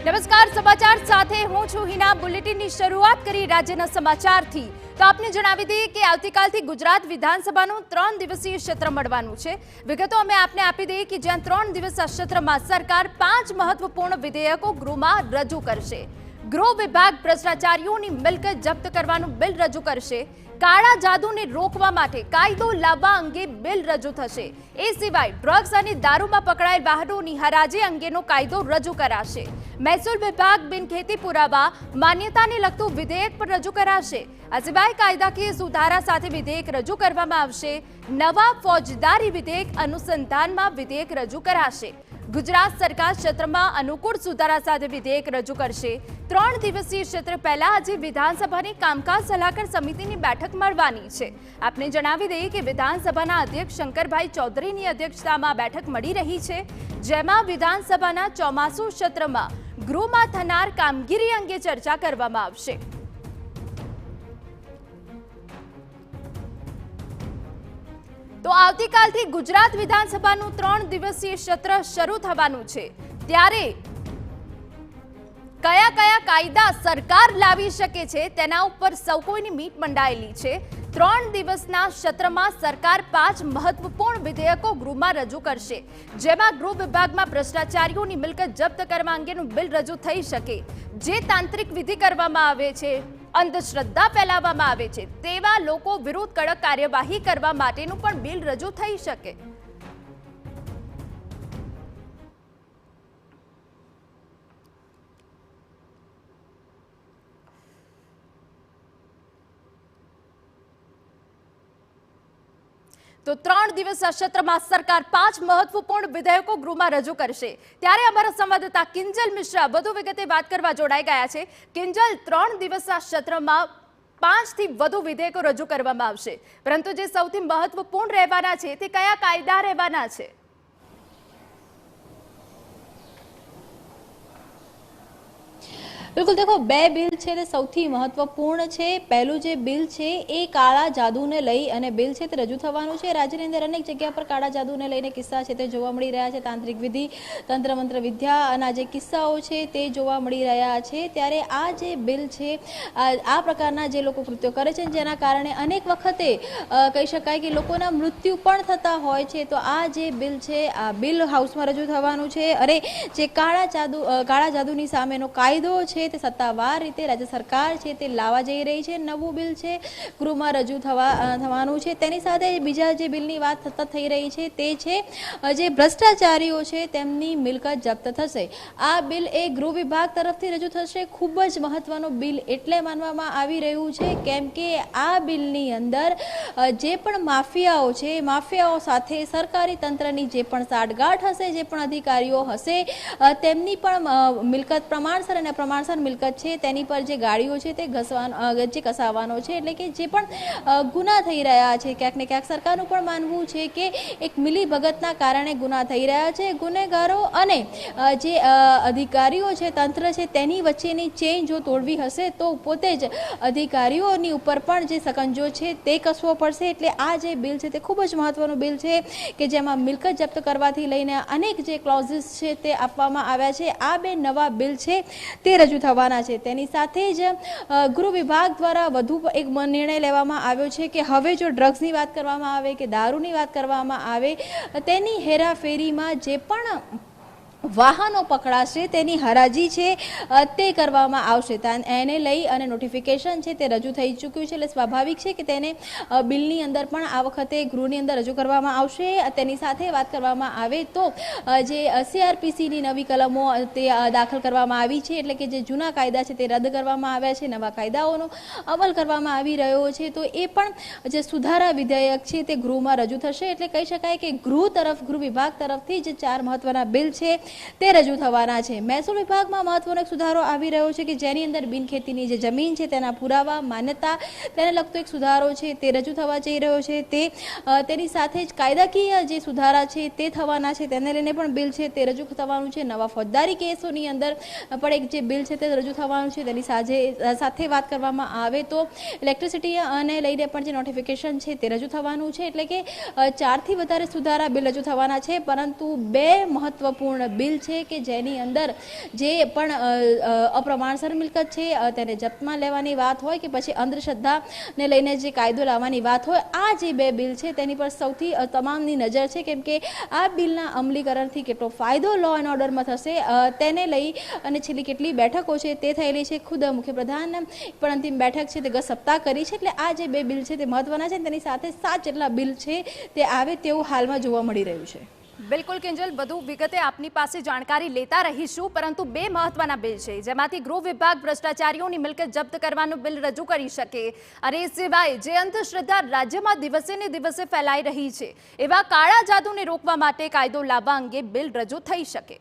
નમસ્કાર, સમાચાર સાથે હું છું હિના। બુલેટિનની શરૂઆત કરી રાજ્યના સમાચારથી। તો આપને જણાવી દઈએ કે આવતીકાલથી ગુજરાત વિધાનસભાનું 3 દિવસીય સત્ર મળવાનું છે। વિગતો અમે આપને આપી દઈએ કે જ્યાં 3 દિવસના સત્રમાં સરકાર 5 મહત્વપૂર્ણ વિધેયકો ગૃહમાં રજૂ કરશે। ગૃહ વિભાગ ભ્રષ્ટાચારીઓની મિલકત જપ્ત કરવાનું બિલ રજૂ કરશે। કાળા જાદુને રોકવા માટે કાયદો લાવવા અંગે બિલ રજૂ થશે। એ સિવાય ડ્રગ્સ અને દારૂમાં પકડાયેલ વાહનોની હરાજી અંગેનો કાયદો રજૂ કરાશે। મહેસૂલ વિભાગ બિનખેતી પુરાવા માન્યતાને લગતું વિધેયક પણ રજૂ કરાશે। આ સિવાય કાયદાકીય સુધારા સાથે વિધેયક રજૂ કરવામાં આવશે। નવા ફોજદારી વિધેયક અનુસંધાનમાં વિધેયક રજૂ કરાશે। ગુજરાત સરકાર સત્રમાં અનુકૂળ સુધારા સાથે વિધેયક રજૂ કરશે। 3 દિવસીય સત્ર પહેલા આજે વિધાનસભાની કામકાજ સલાહકાર સમિતિની બેઠક મળવાની છે। આપને જણાવી દઈએ કે વિધાનસભાના અધ્યક્ષ શંકરભાઈ ચૌધરીની અધ્યક્ષતામાં બેઠક મળી રહી છે, જેમાં વિધાનસભાના ચોમાસુ સત્રમાં ગૃહમાં થનાર કામગીરી અંગે ચર્ચા કરવામાં આવશે। તો આવતીકાલથી ગુજરાત વિધાનસભાનું 3 દિવસીય સત્ર શરૂ થવાનું છે, ત્યારે કયા કયા કાયદા સરકાર લાવી શકે છે તેના ઉપર સૌ કોઈની મીટ મંડાયેલી છે। 3 દિવસના સત્રમાં સરકાર 5 મહત્વપૂર્ણ વિધેયકો ગૃહમાં રજૂ કરશે, જેમાં ગૃહ વિભાગમાં ભ્રષ્ટાચારીઓની મિલકત જપ્ત કરવા અંગેનું બિલ રજૂ થઈ શકે। જે તાંત્રિક વિધિ કરવામાં આવે છે, અંધશ્રદ્ધા ફેલાવવામાં આવે છે તેવા લોકો વિરુદ્ધ કડક કાર્યવાહી કરવા માટેનું પણ બિલ રજૂ થઈ શકે। તો 3 દિવસના સત્રમાં સરકાર 5 મહત્વપૂર્ણ વિધેયકો ગૃહમાં રજૂ કરશે। ત્યારે અમારા સંવાદદાતા કિંજલ મિશ્રા વધુ વિગતે વાત કરવા જોડાઈ ગયા છે। કિંજલ, 3 દિવસના સત્રમાં 5 થી વધુ વિધેયકો રજૂ કરવામાં આવશે, પરંતુ જે સૌથી મહત્વપૂર્ણ રહેવાના છે તે કયા કાયદા રહેવાના છે? बिल्कुल देखो, 2 बिल છે તે સૌથી મહત્વપૂર્ણ છે। પહેલું જે બિલ છે એ કાળા જાદુને લઈ અને બિલ છે તે રજૂ થવાનું છે। રાજ્યની અંદર અનેક જગ્યા પર કાળા જાદુને લઈને કિસ્સા છે તે જોવા મળી રહ્યા છે। તાંત્રિક વિધિ, તંત્ર મંત્ર વિદ્યા અને જે કિસ્સાઓ છે તે જોવા મળી રહ્યા છે। ત્યારે આ જે બિલ છે, આ પ્રકારના જે લોકો કૃત્યો કરે છે જેના કારણે અનેક વખતે કહી શકાય કે લોકોના મૃત્યુ પણ થતા હોય છે, તો આ જે બિલ છે આ બિલ હાઉસમાં રજૂ થવાનું છે। અને જે કાળા જાદુની સામેનો કાયદો છે તે સત્તાવાર રીતે રાજ્ય સરકાર છે તે લાવવા જઈ રહી છે। નવું બિલ છે ગૃહમાં રજૂ થવાનું છે। તેની સાથે બીજા જે બિલની વાત સતત થઈ રહી છે તે છે જે ભ્રષ્ટાચારીઓ છે તેમની મિલકત જપ્ત થશે। આ બિલ એ ગૃહ વિભાગ તરફથી રજૂ થશે। ખૂબ જ મહત્વનો બિલ એટલે માનવામાં આવી રહ્યું છે કેમ કે આ બિલની અંદર જે પણ માફિયાઓ છે, માફિયાઓ સાથે સરકારી તંત્રની જે પણ સાઠગાંઠ હશે, જે પણ અધિકારીઓ હશે, તેમની પણ મિલકત પ્રમાણસર અને પ્રમાણસર મિલકત છે તેની પર જે ગાડીઓ છે તે કસાવવાનો છે। એટલે કે જે પણ ગુના થઈ રહ્યા છે, ક્યાંક ને ક્યાંક સરકારનું પણ માનવું છે કે એક મિલીભગતના કારણે ગુના થઈ રહ્યા છે। ગુનેગારો અને જે અધિકારીઓ છે, તંત્ર છે, તેની વચ્ચેની ચેઇન જો તોડવી હશે તો પોતે જ અધિકારીઓની ઉપર પણ જે સકંજો છે તે કસવો પડશે। એટલે આ જે બિલ છે તે ખૂબ જ મહત્વનું બિલ છે કે જેમાં મિલકત જપ્ત કરવાથી લઈને અનેક જે ક્લોઝિસ છે તે આપવામાં આવ્યા છે। આ 2 નવા બિલ છે તે રજૂ થવાના છે। તેની સાથે જ ગૃહ વિભાગ દ્વારા વધુ એક નિર્ણય લેવામાં આવ્યો છે કે હવે જો ડ્રગ્સની વાત કરવામાં આવે કે દારૂની વાત કરવામાં આવે, તેની હેરાફેરીમાં જે પણ વાહનો પકડાશે તેની હરાજી છે તે કરવામાં આવશે। એને લઈ અને નોટિફિકેશન છે તે રજૂ થઈ ચૂક્યું છે। એટલે સ્વાભાવિક છે કે તેને બિલની અંદર પણ આ વખતે ગૃહની અંદર રજૂ કરવામાં આવશે। તેની સાથે વાત કરવામાં આવે તો જે CRPCની નવી કલમો તે દાખલ કરવામાં આવી છે, એટલે કે જે જૂના કાયદા છે તે રદ કરવામાં આવ્યા છે, નવા કાયદાઓનો અમલ કરવામાં આવી રહ્યો છે। તો એ પણ જે સુધારા વિધેયક છે તે ગૃહમાં રજૂ થશે। એટલે કહી શકાય કે ગૃહ વિભાગ તરફથી જે 4 મહત્વના બિલ છે તે રજૂ થવાના છે। મહેસૂલ વિભાગમાં મહત્વનો એક સુધારો આવી રહ્યો છે કે જેની અંદર બિનખેતીની જે જમીન છે તેના પુરાવા માન્યતા તેને લગતો એક સુધારો છે તે રજૂ થવા જઈ રહ્યો છે। તેની સાથે જ કાયદાકીય જે સુધારા છે તે થવાના છે, તેને લઈને પણ બિલ છે તે રજૂ થવાનું છે। નવા ફોજદારી કેસોની અંદર પણ એક જે બિલ છે તે રજૂ થવાનું છે। તેની સાથે વાત કરવામાં આવે તો ઇલેક્ટ્રિસિટી અને લઈને પણ જે નોટિફિકેશન છે તે રજૂ થવાનું છે। એટલે કે 4 થી વધારે સુધારા બિલ રજૂ થવાના છે, પરંતુ 2 મહત્વપૂર્ણ બિલ બિલ છે કે જેની અંદર જે પણ અપ્રમાણસર મિલકત છે તેને જપ્તમાં લેવાની વાત હોય કે પછી અંધશ્રદ્ધાને લઈને જે કાયદો લાવવાની વાત હોય, આ જે બે બિલ છે તેની પર સૌથી તમામની નજર છે, કેમ કે આ બિલના અમલીકરણથી કેટલો ફાયદો લો એન્ડ ઓર્ડરમાં થશે તેને લઈ અને છેલ્લી કેટલી બેઠકો છે તે થયેલી છે. ખુદ મુખ્યપ્રધાન પણ અંતિમ બેઠક છે તે ગત સપ્તાહ કરી છે. એટલે આ જે બે બિલ છે તે મહત્વના છે. તેની સાથે 7 જેટલા બિલ છે તે આવે તેવું હાલમાં જોવા મળી રહ્યું છે. બિલકુલ કિંજલ, વધુ વિગતે આપની પાસે જાણકારી લેતા રહીશું, પરંતુ બે મહત્વના બિલ છે જેમાંથી ગૃહ વિભાગ ભ્રષ્ટાચારીઓની મિલકત જપ્ત કરવાનું બિલ રજૂ કરી શકે અને એ સિવાય જે અંધશ્રદ્ધા રાજ્યમાં દિવસે ને દિવસે ફેલાઈ રહી છે એવા કાળા જાદુને રોકવા માટે કાયદો લાવવા અંગે બિલ રજૂ થઈ શકે.